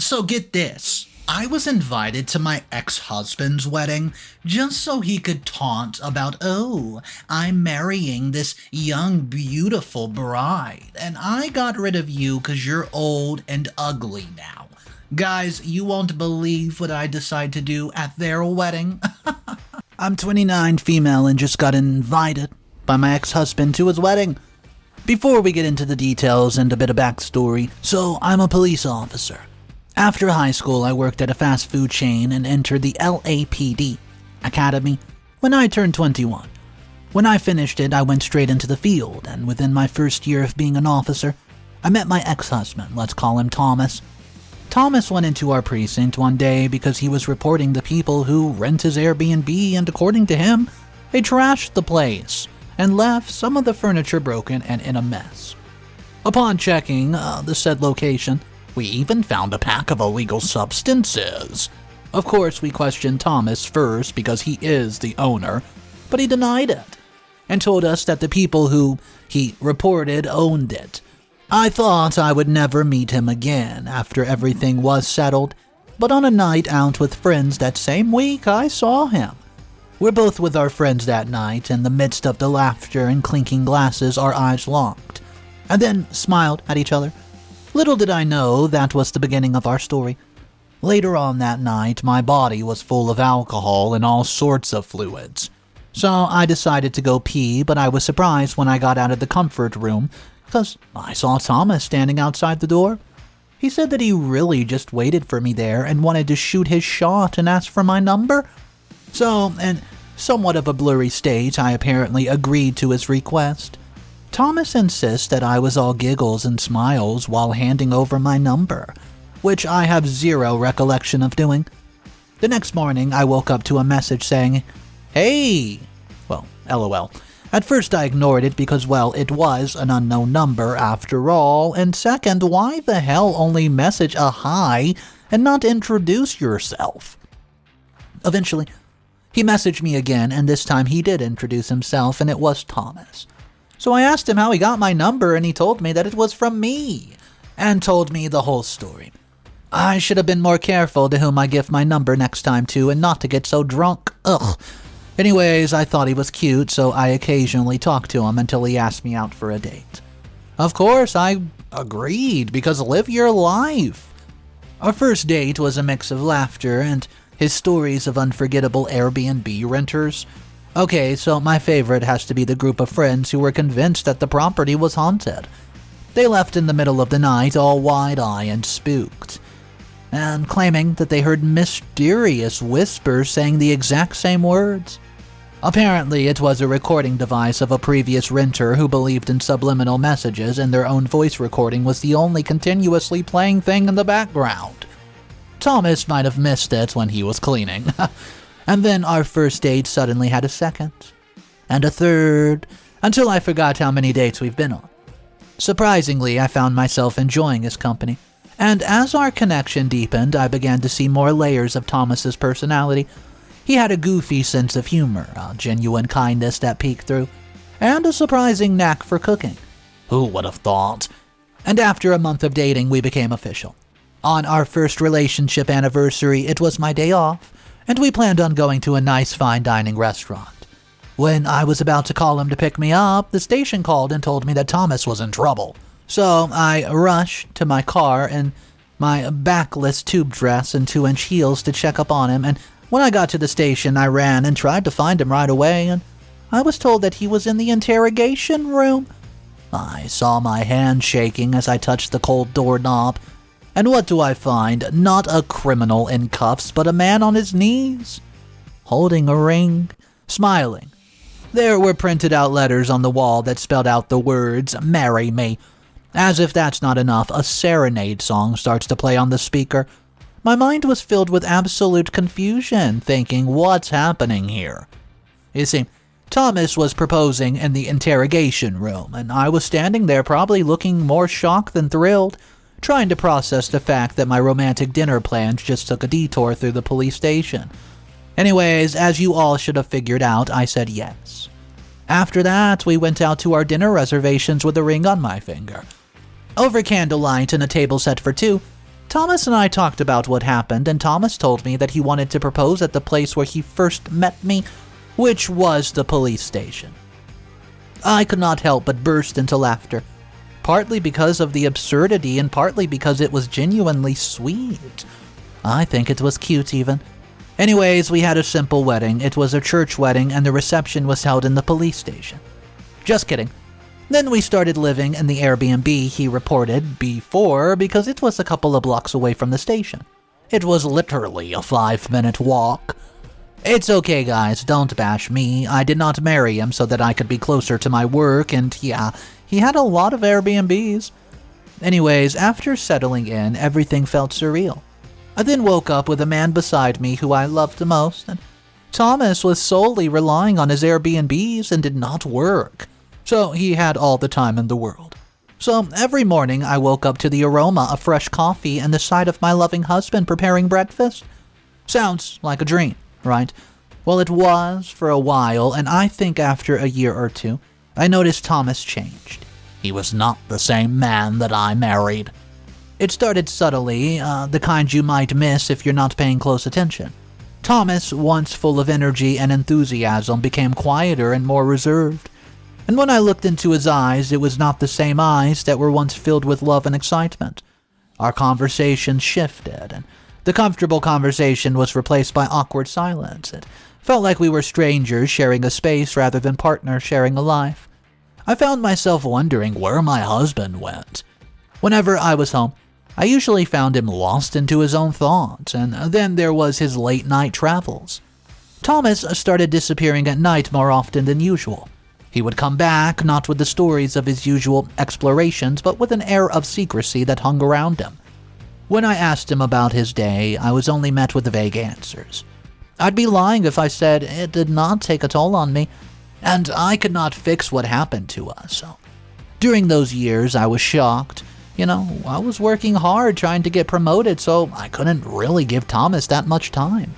So get this. I was invited to my ex-husband's wedding just so he could taunt about, oh, I'm marrying this young, beautiful bride, and I got rid of you because you're old and ugly now. Guys, you won't believe what I decide to do at their wedding. I'm 29, female, and just got invited by my ex-husband to his wedding. Before we get into the details and a bit of backstory, so I'm a police officer. After high school, I worked at a fast food chain and entered the LAPD Academy when I turned 21. When I finished it, I went straight into the field, and within my first year of being an officer, I met my ex-husband, let's call him Thomas. Thomas went into our precinct one day because he was reporting the people who rent his Airbnb, and according to him, they trashed the place and left some of the furniture broken and in a mess. Upon checking the said location, we even found a pack of illegal substances. Of course, we questioned Thomas first because he is the owner, but he denied it and told us that the people who he reported owned it. I thought I would never meet him again after everything was settled, but on a night out with friends that same week, I saw him. We're both with our friends that night. In the midst of the laughter and clinking glasses, our eyes locked, and then smiled at each other. Little did I know that was the beginning of our story. Later on that night, my body was full of alcohol and all sorts of fluids. So I decided to go pee, but I was surprised when I got out of the comfort room because I saw Thomas standing outside the door. He said that he really just waited for me there and wanted to shoot his shot and ask for my number. So, in somewhat of a blurry state, I apparently agreed to his request. Thomas insists that I was all giggles and smiles while handing over my number, which I have zero recollection of doing. The next morning, I woke up to a message saying, "Hey!" Well, LOL. At first I ignored it because, well, it was an unknown number after all, and second, why the hell only message a hi and not introduce yourself? Eventually, he messaged me again, and this time he did introduce himself, and it was Thomas. So I asked him how he got my number, and he told me that it was from me, and told me the whole story. I should have been more careful to whom I give my number next time to, and not to get so drunk. Ugh. Anyways, I thought he was cute, so I occasionally talked to him until he asked me out for a date. Of course, I agreed, because live your life. Our first date was a mix of laughter and his stories of unforgettable Airbnb renters. Okay, so my favorite has to be the group of friends who were convinced that the property was haunted. They left in the middle of the night, all wide-eyed and spooked, and claiming that they heard mysterious whispers saying the exact same words. Apparently, it was a recording device of a previous renter who believed in subliminal messages, and their own voice recording was the only continuously playing thing in the background. Thomas might have missed it when he was cleaning. And then our first date suddenly had a second, and a third, until I forgot how many dates we've been on. Surprisingly, I found myself enjoying his company, and as our connection deepened, I began to see more layers of Thomas's personality. He had a goofy sense of humor, a genuine kindness that peeked through, and a surprising knack for cooking. Who would have thought? And after a month of dating, we became official. On our first relationship anniversary, it was my day off, and we planned on going to a nice fine dining restaurant. When I was about to call him to pick me up, the station called and told me that Thomas was in trouble. So I rushed to my car in my backless tube dress and 2-inch heels to check up on him, and when I got to the station, I ran and tried to find him right away, and I was told that he was in the interrogation room. I saw my hand shaking as I touched the cold doorknob. And what do I find? Not a criminal in cuffs, but a man on his knees, holding a ring, smiling. There were printed out letters on the wall that spelled out the words, "Marry me." As if that's not enough, a serenade song starts to play on the speaker. My mind was filled with absolute confusion, thinking, what's happening here? You see, Thomas was proposing in the interrogation room, and I was standing there probably looking more shocked than thrilled, trying to process the fact that my romantic dinner plans just took a detour through the police station. Anyways, as you all should have figured out, I said yes. After that, we went out to our dinner reservations with a ring on my finger. Over candlelight and a table set for two, Thomas and I talked about what happened, and Thomas told me that he wanted to propose at the place where he first met me, which was the police station. I could not help but burst into laughter, partly because of the absurdity and partly because it was genuinely sweet. I think it was cute even. Anyways, we had a simple wedding. It was a church wedding, and the reception was held in the police station. Just kidding. Then we started living in the Airbnb he reported before because it was a couple of blocks away from the station. It was literally a 5-minute walk. It's okay, guys, don't bash me. I did not marry him so that I could be closer to my work, and yeah, he had a lot of Airbnbs. Anyways, after settling in, everything felt surreal. I then woke up with a man beside me who I loved the most, and Thomas was solely relying on his Airbnbs and did not work, so he had all the time in the world. So every morning I woke up to the aroma of fresh coffee and the sight of my loving husband preparing breakfast. Sounds like a dream, right? Well, it was for a while, and I think after a year or two, I noticed Thomas changed. He was not the same man that I married. It started subtly, the kind you might miss if you're not paying close attention. Thomas, once full of energy and enthusiasm, became quieter and more reserved. And when I looked into his eyes, it was not the same eyes that were once filled with love and excitement. Our conversation shifted, and the comfortable conversation was replaced by awkward silence. It felt like we were strangers sharing a space rather than partners sharing a life. I found myself wondering where my husband went. Whenever I was home, I usually found him lost into his own thoughts, and then there was his late-night travels. Thomas started disappearing at night more often than usual. He would come back, not with the stories of his usual explorations, but with an air of secrecy that hung around him. When I asked him about his day, I was only met with vague answers. I'd be lying if I said it did not take a toll on me, and I could not fix what happened to us. So, during those years, I was shocked. I was working hard trying to get promoted, so I couldn't really give Thomas that much time.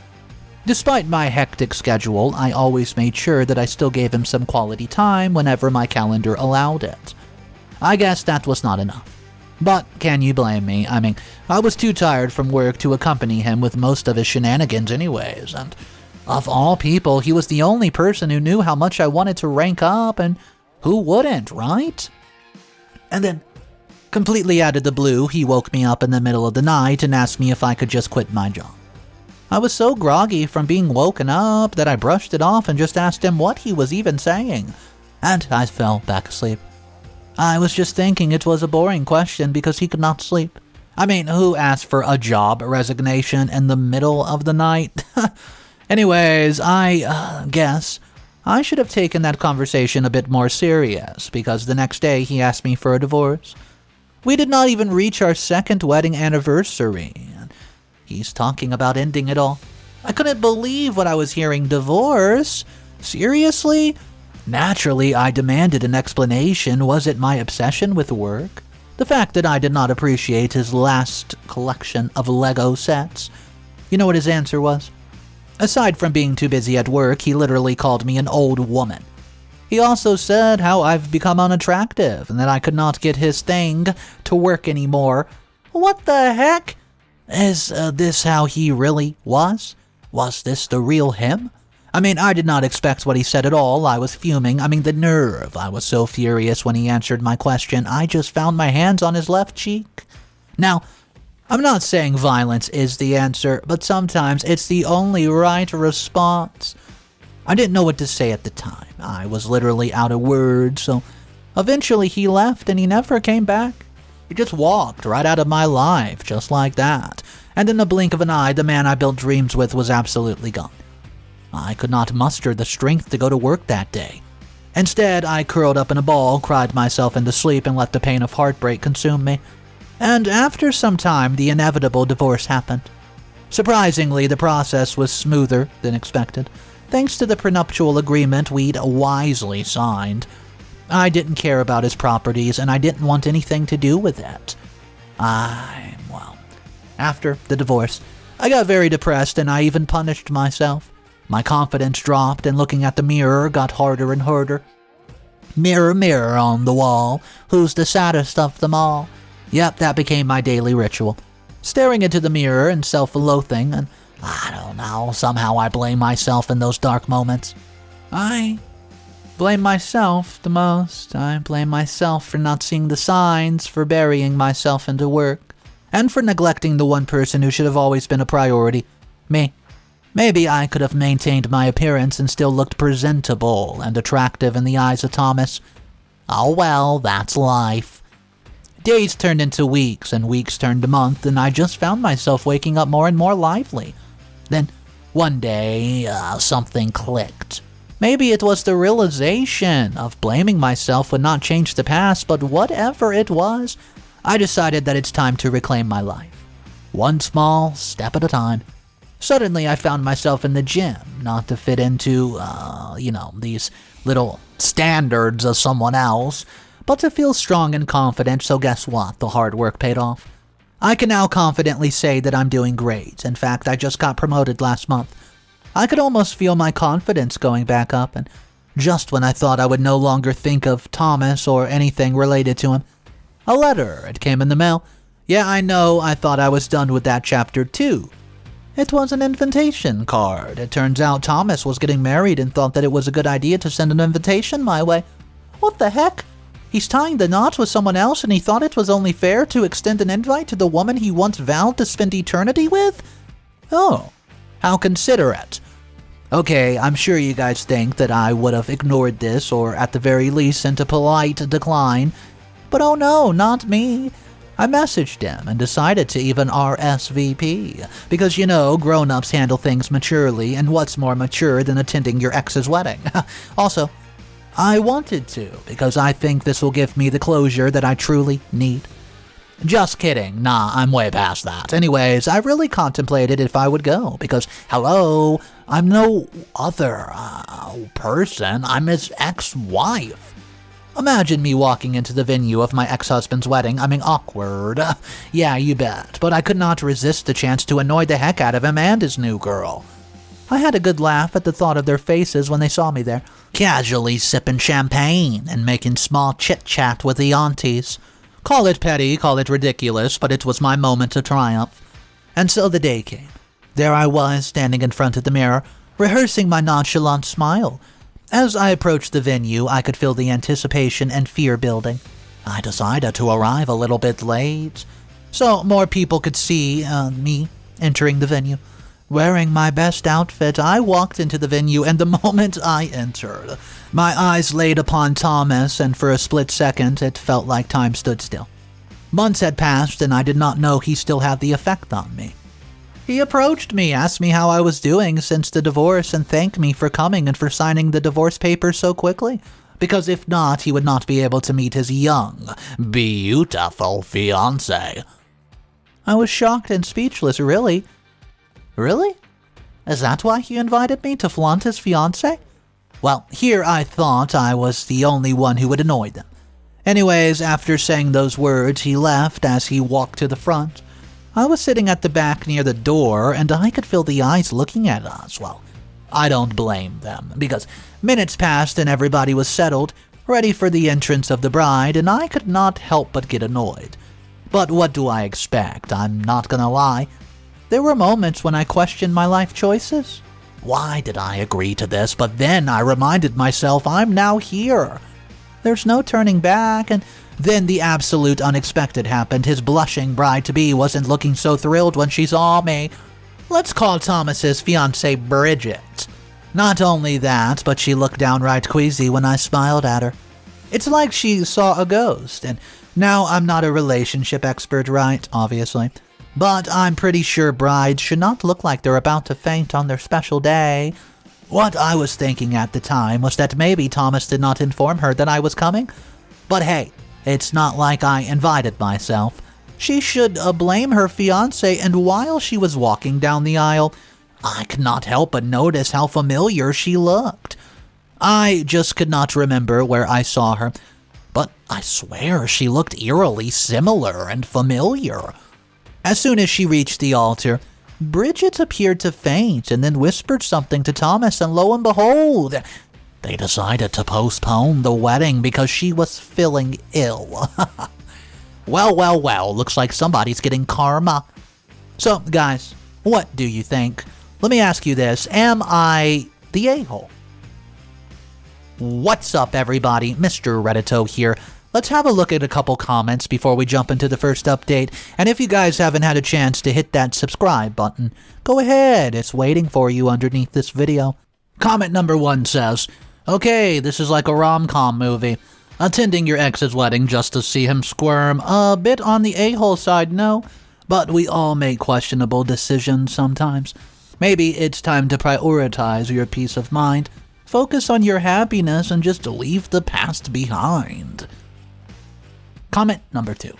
Despite my hectic schedule, I always made sure that I still gave him some quality time whenever my calendar allowed it. I guess that was not enough. But can you blame me? I was too tired from work to accompany him with most of his shenanigans anyways, and of all people, he was the only person who knew how much I wanted to rank up, and who wouldn't, right? And then, completely out of the blue, he woke me up in the middle of the night and asked me if I could just quit my job. I was so groggy from being woken up that I brushed it off and just asked him what he was even saying, and I fell back asleep. I was just thinking it was a boring question because he could not sleep. Who asked for a job resignation in the middle of the night? Anyways, I guess I should have taken that conversation a bit more serious because the next day he asked me for a divorce. We did not even reach our second wedding anniversary, and he's talking about ending it all. I couldn't believe what I was hearing. Divorce? Seriously? Naturally, I demanded an explanation. Was it my obsession with work? The fact that I did not appreciate his last collection of Lego sets? You know what his answer was? Aside from being too busy at work, he literally called me an old woman. He also said how I've become unattractive and that I could not get his thing to work anymore. What the heck? Is this how he really was? Was this the real him? I did not expect what he said at all. I was fuming. The nerve. I was so furious when he answered my question. I just found my hands on his left cheek. Now, I'm not saying violence is the answer, but sometimes it's the only right response. I didn't know what to say at the time. I was literally out of words, so eventually he left and he never came back. He just walked right out of my life, just like that. And in the blink of an eye, the man I built dreams with was absolutely gone. I could not muster the strength to go to work that day. Instead, I curled up in a ball, cried myself into sleep, and let the pain of heartbreak consume me. And after some time, the inevitable divorce happened. Surprisingly, the process was smoother than expected, thanks to the prenuptial agreement we'd wisely signed. I didn't care about his properties, and I didn't want anything to do with it. After the divorce, I got very depressed, and I even punished myself. My confidence dropped, and looking at the mirror got harder and harder. Mirror, mirror on the wall, who's the saddest of them all? Yep, that became my daily ritual. staring into the mirror and self-loathing, and I don't know, somehow I blame myself in those dark moments. I blame myself the most. I blame myself for not seeing the signs, for burying myself into work, and for neglecting the one person who should have always been a priority, me. Maybe I could have maintained my appearance and still looked presentable and attractive in the eyes of Thomas. Oh well, that's life. Days turned into weeks, and weeks turned to months, and I just found myself waking up more and more lively. Then, one day, something clicked. Maybe it was the realization of blaming myself would not change the past, but whatever it was, I decided that it's time to reclaim my life. One small step at a time. Suddenly, I found myself in the gym, not to fit into, these little standards of someone else, but to feel strong and confident, so guess what? The hard work paid off. I can now confidently say that I'm doing great. In fact, I just got promoted last month. I could almost feel my confidence going back up, and just when I thought I would no longer think of Thomas or anything related to him, a letter, it came in the mail. Yeah, I know, I thought I was done with that chapter too. It was an invitation card. It turns out Thomas was getting married and thought that it was a good idea to send an invitation my way. What the heck? He's tying the knot with someone else and he thought it was only fair to extend an invite to the woman he once vowed to spend eternity with? Oh, how considerate. Okay, I'm sure you guys think that I would have ignored this or at the very least sent a polite decline. But oh no, not me. I messaged him and decided to even RSVP, because grown-ups handle things maturely, and what's more mature than attending your ex's wedding? Also, I wanted to, because I think this will give me the closure that I truly need. Just kidding, nah, I'm way past that. Anyways, I really contemplated if I would go, because, hello, I'm no other person, I'm his ex-wife. Imagine me walking into the venue of my ex-husband's wedding. I mean, awkward. Yeah, you bet. But I could not resist the chance to annoy the heck out of him and his new girl. I had a good laugh at the thought of their faces when they saw me there, casually sipping champagne and making small chit-chat with the aunties. Call it petty, call it ridiculous, but it was my moment to triumph. And so the day came. There I was, standing in front of the mirror, rehearsing my nonchalant smile. As I approached the venue, I could feel the anticipation and fear building. I decided to arrive a little bit late, so more people could see me entering the venue. Wearing my best outfit, I walked into the venue, and the moment I entered, my eyes laid upon Thomas, and for a split second, it felt like time stood still. Months had passed, and I did not know he still had the effect on me. He approached me, asked me how I was doing since the divorce, and thanked me for coming and for signing the divorce papers so quickly, because if not, he would not be able to meet his young, beautiful fiance. I was shocked and speechless, really? Really? Is that why he invited me to flaunt his fiance? Well, here I thought I was the only one who would annoy them. Anyways, after saying those words, he left as he walked to the front. I was sitting at the back near the door, and I could feel the eyes looking at us. Well, I don't blame them, because minutes passed and everybody was settled, ready for the entrance of the bride, and I could not help but get annoyed. But what do I expect? I'm not gonna lie. There were moments when I questioned my life choices. Why did I agree to this? But then I reminded myself I'm now here. There's no turning back, and then the absolute unexpected happened. His blushing bride-to-be wasn't looking so thrilled when she saw me. Let's call Thomas's fiancée Bridget. Not only that, but she looked downright queasy when I smiled at her. It's like she saw a ghost, and now I'm not a relationship expert, right? Obviously. But I'm pretty sure brides should not look like they're about to faint on their special day. What I was thinking at the time was that maybe Thomas did not inform her that I was coming. But hey, it's not like I invited myself. She should blame her fiancé, and while she was walking down the aisle, I could not help but notice how familiar she looked. I just could not remember where I saw her, but I swear she looked eerily similar and familiar. As soon as she reached the altar, Bridget appeared to faint and then whispered something to Thomas, and lo and behold, they decided to postpone the wedding because she was feeling ill. Well, looks like somebody's getting karma. So, guys, what do you think? Let me ask you this. Am I the a-hole? What's up, everybody? Mr. Reddito here. Let's have a look at a couple comments before we jump into the first update. And if you guys haven't had a chance to hit that subscribe button, go ahead. It's waiting for you underneath this video. Comment number 1 says, okay, this is like a rom-com movie. Attending your ex's wedding just to see him squirm. A bit on the a-hole side, no. But we all make questionable decisions sometimes. Maybe it's time to prioritize your peace of mind. Focus on your happiness and just leave the past behind. Comment number 2.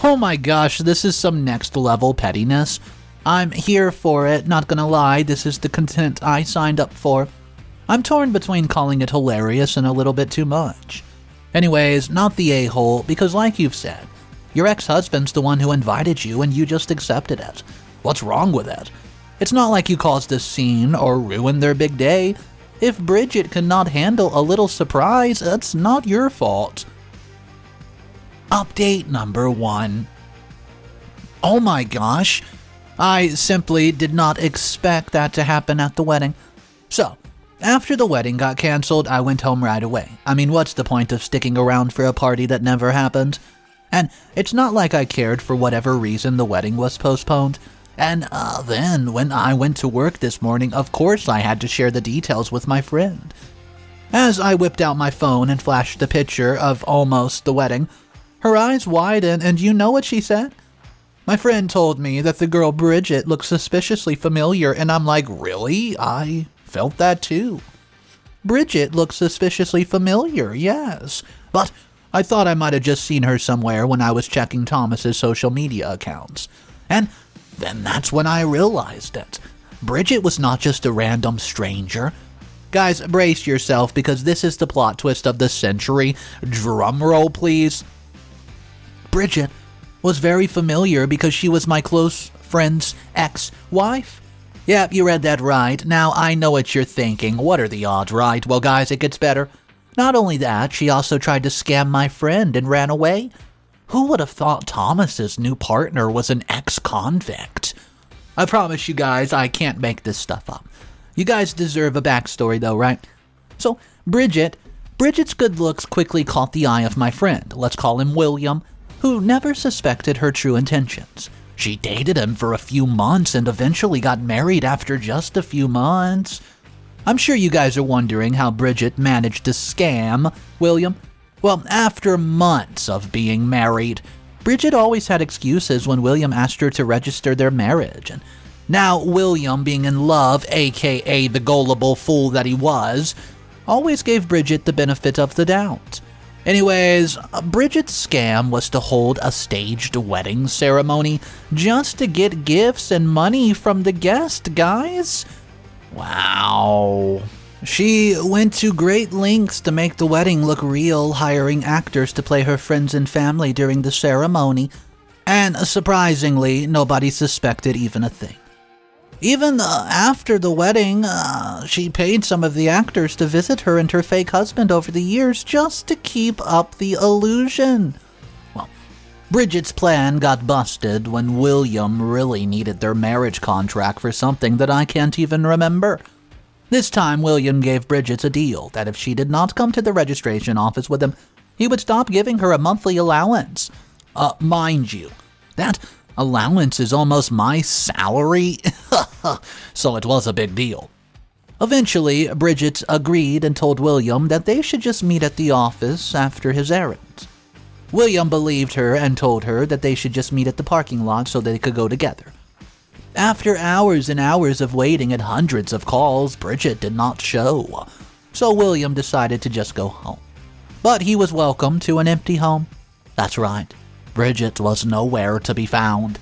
Oh my gosh, this is some next level pettiness. I'm here for it, not gonna lie, this is the content I signed up for. I'm torn between calling it hilarious and a little bit too much. Anyways, not the a-hole, because like you've said, your ex-husband's the one who invited you and you just accepted it. What's wrong with it? It's not like you caused a scene or ruined their big day. If Bridget cannot handle a little surprise, it's not your fault. Update number 1. Oh my gosh, I simply did not expect that to happen at the wedding. So, after the wedding got canceled, I went home right away. I mean, what's the point of sticking around for a party that never happened? And it's not like I cared for whatever reason the wedding was postponed. And then, when I went to work this morning, of course I had to share the details with my friend. As I whipped out my phone and flashed the picture of almost the wedding, her eyes widened, and you know what she said? My friend told me that the girl Bridget looked suspiciously familiar, and I'm like, really? I felt that too. Bridget looked suspiciously familiar, yes. But I thought I might have just seen her somewhere when I was checking Thomas's social media accounts. And then that's when I realized it. Bridget was not just a random stranger. Guys, brace yourself because this is the plot twist of the century. Drum roll, please. Bridget was very familiar because she was my close friend's ex-wife. Yep, you read that right. Now, I know what you're thinking. What are the odds, right? Well, guys, it gets better. Not only that, she also tried to scam my friend and ran away. Who would have thought Thomas's new partner was an ex-convict? I promise you guys, I can't make this stuff up. You guys deserve a backstory though, right? So, Bridget's good looks quickly caught the eye of my friend, let's call him William, who never suspected her true intentions. She dated him for a few months and eventually got married after just a few months. I'm sure you guys are wondering how Bridget managed to scam William. Well, after months of being married, Bridget always had excuses when William asked her to register their marriage. And now William, being in love, aka the gullible fool that he was, always gave Bridget the benefit of the doubt. Anyways, Bridget's scam was to hold a staged wedding ceremony just to get gifts and money from the guest, guys. Wow. She went to great lengths to make the wedding look real, hiring actors to play her friends and family during the ceremony, and surprisingly, nobody suspected even a thing. Even after the wedding, she paid some of the actors to visit her and her fake husband over the years just to keep up the illusion. Well, Bridget's plan got busted when William really needed their marriage contract for something that I can't even remember. This time, William gave Bridget a deal that if she did not come to the registration office with him, he would stop giving her a monthly allowance. Mind you, that allowance is almost my salary, so it was a big deal. Eventually, Bridget agreed and told William that they should just meet at the office after his errands. William believed her and told her that they should just meet at the parking lot so they could go together. After hours and hours of waiting and hundreds of calls, Bridget did not show, so William decided to just go home. But he was welcome to an empty home. That's right, Bridget was nowhere to be found.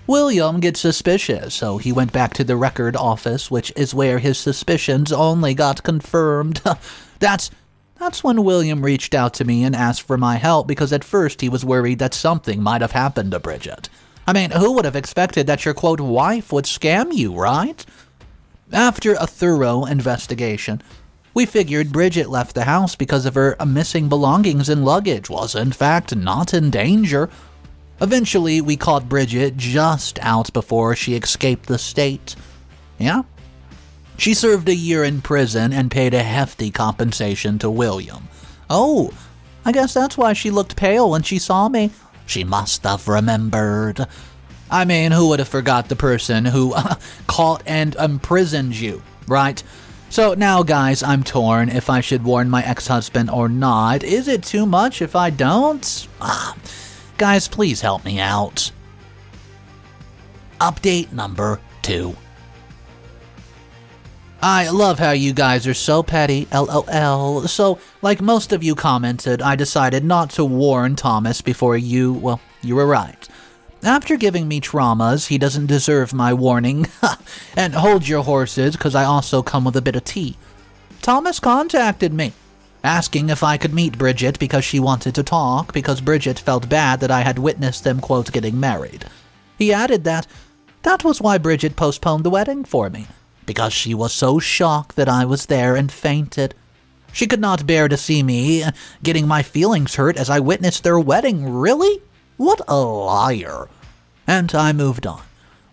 William gets suspicious, so he went back to the record office, which is where his suspicions only got confirmed. That's when William reached out to me and asked for my help because at first he was worried that something might have happened to Bridget. I mean, who would have expected that your, quote, wife would scam you, right? After a thorough investigation, we figured Bridget left the house because of her missing belongings and luggage was, in fact, not in danger. Eventually, we caught Bridget just out before she escaped the state. Yeah? She served a year in prison and paid a hefty compensation to William. Oh, I guess that's why she looked pale when she saw me. She must have remembered. I mean, who would have forgot the person who caught and imprisoned you, right? So now, guys, I'm torn if I should warn my ex-husband or not. Is it too much if I don't? Guys, please help me out. Update number 2. I love how you guys are so petty, LOL. So, like most of you commented, I decided not to warn Thomas before you were right. After giving me traumas, he doesn't deserve my warning. And hold your horses, because I also come with a bit of tea. Thomas contacted me, asking if I could meet Bridget because she wanted to talk, because Bridget felt bad that I had witnessed them, quote, getting married. He added that was why Bridget postponed the wedding for me, because she was so shocked that I was there and fainted. She could not bear to see me getting my feelings hurt as I witnessed their wedding. Really? What a liar. And I moved on.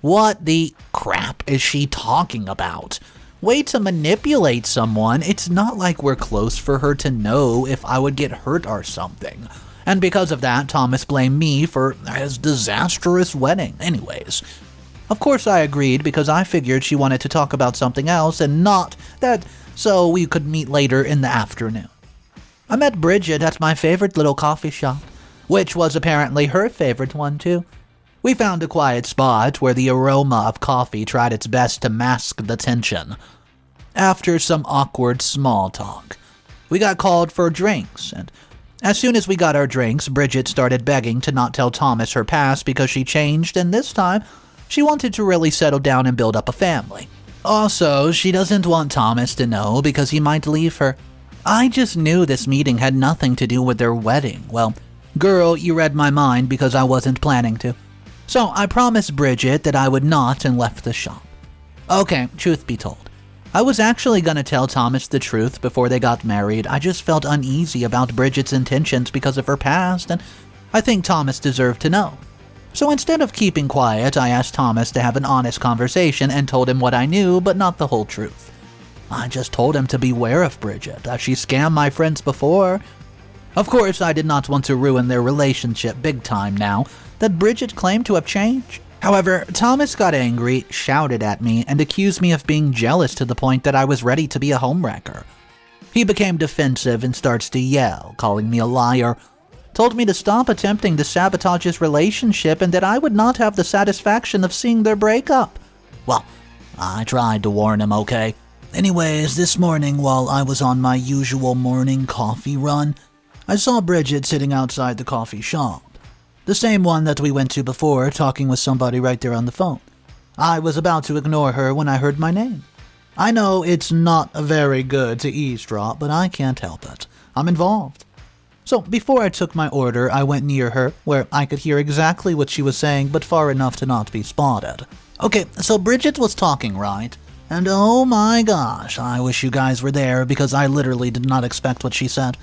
What the crap is she talking about? Way to manipulate someone. It's not like we're close for her to know if I would get hurt or something. And because of that, Thomas blamed me for his disastrous wedding. Anyways, of course I agreed because I figured she wanted to talk about something else and not that, so we could meet later in the afternoon. I met Bridget at my favorite little coffee shop, which was apparently her favorite one too. We found a quiet spot where the aroma of coffee tried its best to mask the tension. After some awkward small talk, we got called for drinks, and as soon as we got our drinks, Bridget started begging to not tell Thomas her past because she changed, and this time, she wanted to really settle down and build up a family. Also, she doesn't want Thomas to know because he might leave her. I just knew this meeting had nothing to do with their wedding. Well, girl, you read my mind because I wasn't planning to. So I promised Bridget that I would not and left the shop. Okay, truth be told, I was actually going to tell Thomas the truth before they got married. I just felt uneasy about Bridget's intentions because of her past, and I think Thomas deserved to know. So instead of keeping quiet, I asked Thomas to have an honest conversation and told him what I knew, but not the whole truth. I just told him to beware of Bridget, as she scammed my friends before. Of course, I did not want to ruin their relationship big time now that Bridget claimed to have changed. However, Thomas got angry, shouted at me, and accused me of being jealous to the point that I was ready to be a homewrecker. He became defensive and starts to yell, calling me a liar, told me to stop attempting to sabotage his relationship and that I would not have the satisfaction of seeing their breakup. Well, I tried to warn him, okay? Anyways, this morning while I was on my usual morning coffee run, I saw Bridget sitting outside the coffee shop. The same one that we went to before, talking with somebody right there on the phone. I was about to ignore her when I heard my name. I know it's not very good to eavesdrop, but I can't help it. I'm involved. So before I took my order, I went near her, where I could hear exactly what she was saying, but far enough to not be spotted. Okay, so Bridget was talking, right? And oh my gosh, I wish you guys were there because I literally did not expect what she said.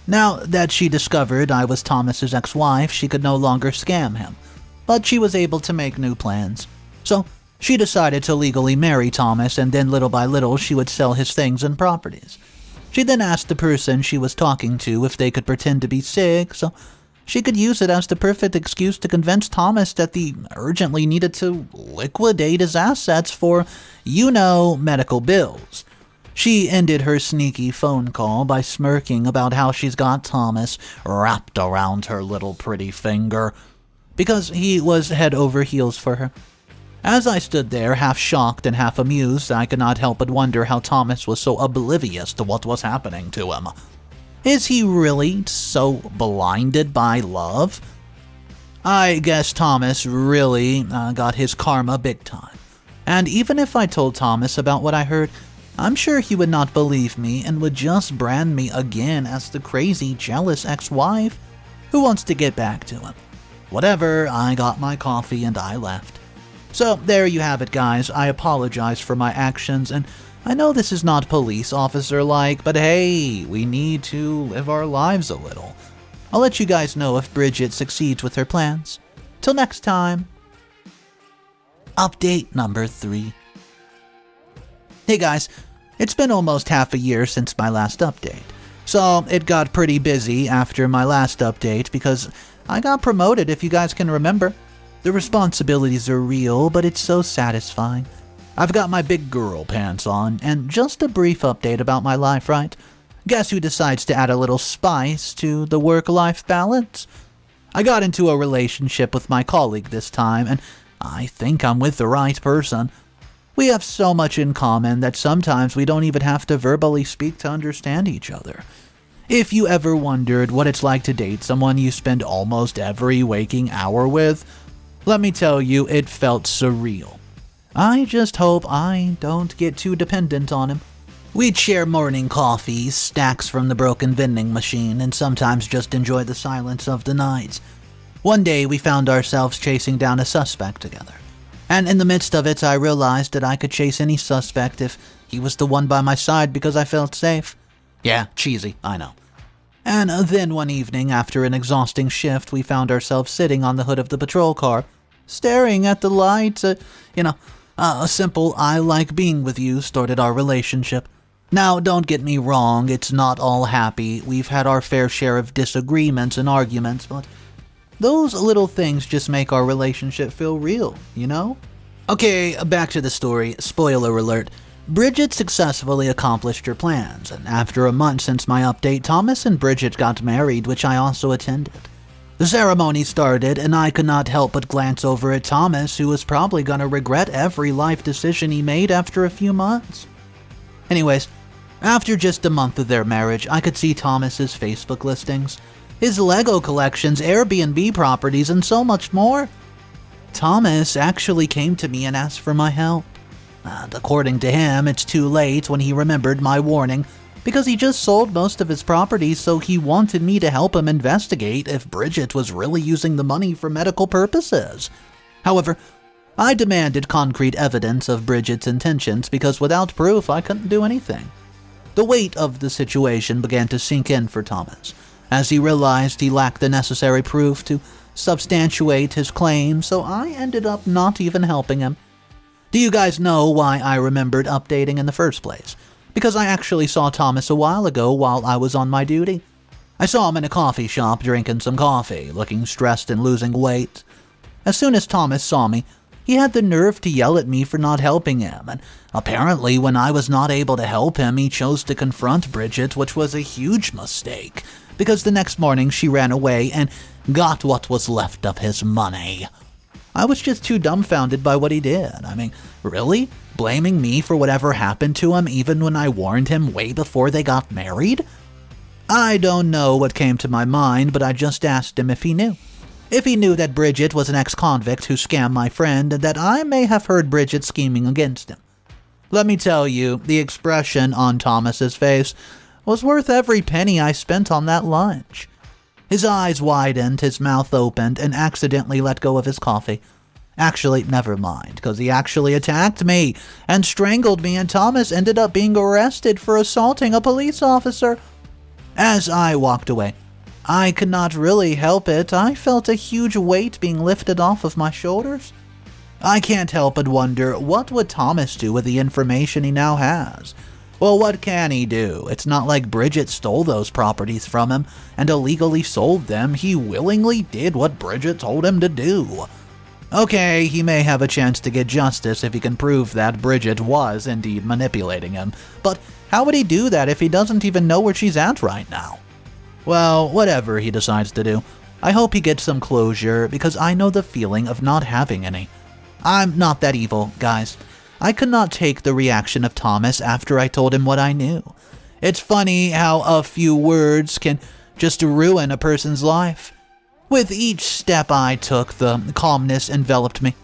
Now that she discovered I was Thomas's ex-wife, she could no longer scam him, but she was able to make new plans. So she decided to legally marry Thomas, and then little by little she would sell his things and properties. She then asked the person she was talking to if they could pretend to be sick, so she could use it as the perfect excuse to convince Thomas that they urgently needed to liquidate his assets for, medical bills. She ended her sneaky phone call by smirking about how she's got Thomas wrapped around her little pretty finger, because he was head over heels for her. As I stood there, half shocked and half amused, I could not help but wonder how Thomas was so oblivious to what was happening to him. Is he really so blinded by love? I guess Thomas really got his karma big time. And even if I told Thomas about what I heard, I'm sure he would not believe me and would just brand me again as the crazy, jealous ex-wife who wants to get back to him. Whatever, I got my coffee and I left. So there you have it, guys. I apologize for my actions, and I know this is not police officer-like, but hey, we need to live our lives a little. I'll let you guys know if Bridget succeeds with her plans. Till next time. Update number 3. Hey guys, it's been almost half a year since my last update. So it got pretty busy after my last update because I got promoted, if you guys can remember. The responsibilities are real, but it's so satisfying. I've got my big girl pants on, and just a brief update about my life, right? Guess who decides to add a little spice to the work-life balance? I got into a relationship with my colleague this time, and I think I'm with the right person. We have so much in common that sometimes we don't even have to verbally speak to understand each other. If you ever wondered what it's like to date someone you spend almost every waking hour with, let me tell you, it felt surreal. I just hope I don't get too dependent on him. We'd share morning coffee, snacks from the broken vending machine, and sometimes just enjoy the silence of the night. One day, we found ourselves chasing down a suspect together. And in the midst of it, I realized that I could chase any suspect if he was the one by my side because I felt safe. Yeah, cheesy, I know. And then one evening, after an exhausting shift, we found ourselves sitting on the hood of the patrol car, staring at the lights. A simple "I like being with you" started our relationship. Now, don't get me wrong, it's not all happy. We've had our fair share of disagreements and arguments, but those little things just make our relationship feel real, you know? Okay, back to the story. Spoiler alert. Bridget successfully accomplished her plans, and after a month since my update, Thomas and Bridget got married, which I also attended. The ceremony started, and I could not help but glance over at Thomas, who was probably going to regret every life decision he made after a few months. Anyways, after just a month of their marriage, I could see Thomas's Facebook listings, his Lego collections, Airbnb properties, and so much more. Thomas actually came to me and asked for my help. And according to him, it's too late when he remembered my warning, because he just sold most of his properties, so he wanted me to help him investigate if Bridget was really using the money for medical purposes. However, I demanded concrete evidence of Bridget's intentions because without proof, I couldn't do anything. The weight of the situation began to sink in for Thomas, as he realized he lacked the necessary proof to substantiate his claim, so I ended up not even helping him. Do you guys know why I remembered updating in the first place? Because I actually saw Thomas a while ago while I was on my duty. I saw him in a coffee shop drinking some coffee, looking stressed and losing weight. As soon as Thomas saw me, he had the nerve to yell at me for not helping him, and apparently when I was not able to help him, he chose to confront Bridget, which was a huge mistake, because the next morning she ran away and got what was left of his money. I was just too dumbfounded by what he did. I mean, really? Blaming me for whatever happened to him even when I warned him way before they got married? I don't know what came to my mind, but I just asked him if he knew. If he knew that Bridget was an ex-convict who scammed my friend, and that I may have heard Bridget scheming against him. Let me tell you, the expression on Thomas's face was worth every penny I spent on that lunch. His eyes widened, his mouth opened, and accidentally let go of his coffee. Actually, never mind, because he actually attacked me and strangled me, and Thomas ended up being arrested for assaulting a police officer. As I walked away, I could not really help it. I felt a huge weight being lifted off of my shoulders. I can't help but wonder, what would Thomas do with the information he now has? Well, what can he do? It's not like Bridget stole those properties from him and illegally sold them. He willingly did what Bridget told him to do. Okay, he may have a chance to get justice if he can prove that Bridget was indeed manipulating him, but how would he do that if he doesn't even know where she's at right now? Well, whatever he decides to do, I hope he gets some closure, because I know the feeling of not having any. I'm not that evil, guys. I could not take the reaction of Thomas after I told him what I knew. It's funny how a few words can just ruin a person's life. With each step I took, the calmness enveloped me.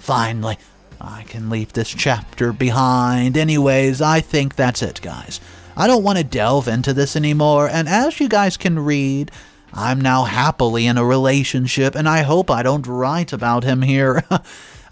Finally, I can leave this chapter behind. Anyways, I think that's it, guys. I don't want to delve into this anymore, and as you guys can read, I'm now happily in a relationship, and I hope I don't write about him here.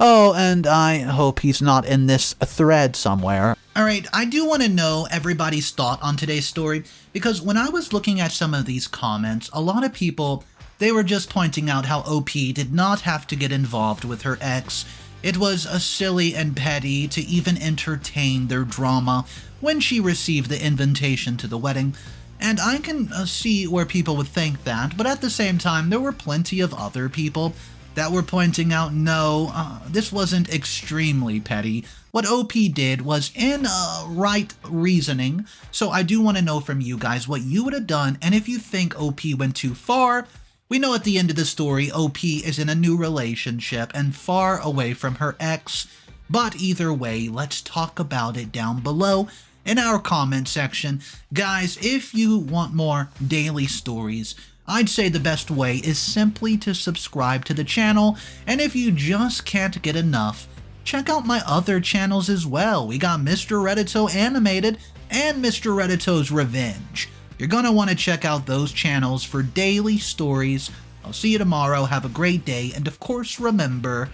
Oh, and I hope he's not in this thread somewhere. Alright, I do want to know everybody's thought on today's story, because when I was looking at some of these comments, a lot of people, they were just pointing out how OP did not have to get involved with her ex. It was silly and petty to even entertain their drama when she received the invitation to the wedding. And I can see where people would think that, but at the same time, there were plenty of other people that were pointing out, no, this wasn't extremely petty. What OP did was in right reasoning, so I do want to know from you guys what you would have done, and if you think OP went too far. We know at the end of the story, OP is in a new relationship and far away from her ex, but either way, let's talk about it down below in our comment section. Guys, if you want more daily stories, I'd say the best way is simply to subscribe to the channel, and if you just can't get enough, check out my other channels as well. We got Mr. Reddito Animated and Mr. Reddito's Revenge. You're gonna want to check out those channels for daily stories. I'll see you tomorrow, have a great day, and of course remember,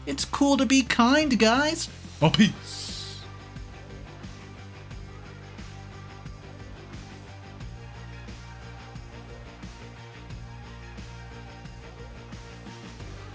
it's cool to be kind, guys. Oh, peace.